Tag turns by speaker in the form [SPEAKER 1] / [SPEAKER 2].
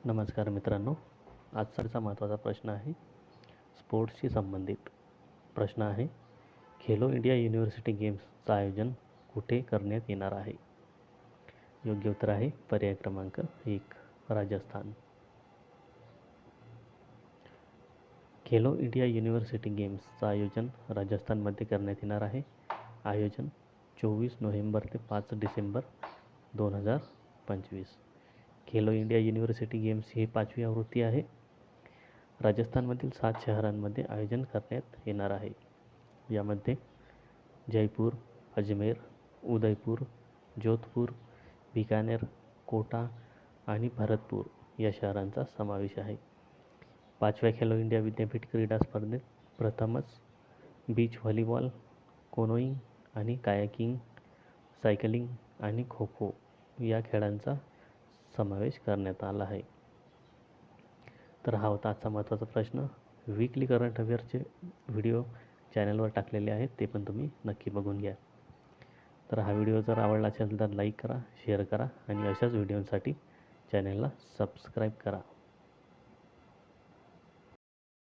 [SPEAKER 1] नमस्कार मित्रांनो, आजचा महत्त्वाचा प्रश्न आहे स्पोर्ट्सशी संबंधित. प्रश्न आहे, खेलो इंडिया युनिव्हर्सिटी गेम्सचं आयोजन कुठे करण्यात येणार आहे? योग्य उत्तर आहे पर्याय क्रमांक 1, राजस्थान. खेलो इंडिया युनिव्हर्सिटी गेम्सचं आयोजन राजस्थानमध्ये करण्यात येणार आहे. आयोजन 24 नोव्हेंबर ते 5 December 2025. Khelo India university games ही 5वी आवृत्ती आहे. राजस्थानमधील 7 शहरांमध्ये आयोजन करण्यात येणार आहे. यामध्ये जयपूर, अजमेर, उदयपूर, जोधपूर, बिकानेर, कोटा आणि भरतपूर या शहरांचा समावेश आहे. 5व्या खेलो इंडिया विद्यापीठ क्रीडा स्पर्धेत प्रथमच बीच व्हॉलीबॉल, कोनोइंग आणि कायाकिंग, सायकलिंग आणि खो खो या खेळांचा समावेश करण्यात आला आहे. तर हा होता आजचा महत्त्वाचा प्रश्न. वीकली करंट अफेअरचे व्हिडिओ चॅनलवर टाकलेले आहेत, ते पण तुम्ही नक्की बघून घ्या. तर हा व्हिडिओ जर आवडला असेल तर लाईक करा, शेअर करा आणि अशाच व्हिडिओसाठी चॅनलला सबस्क्राईब करा.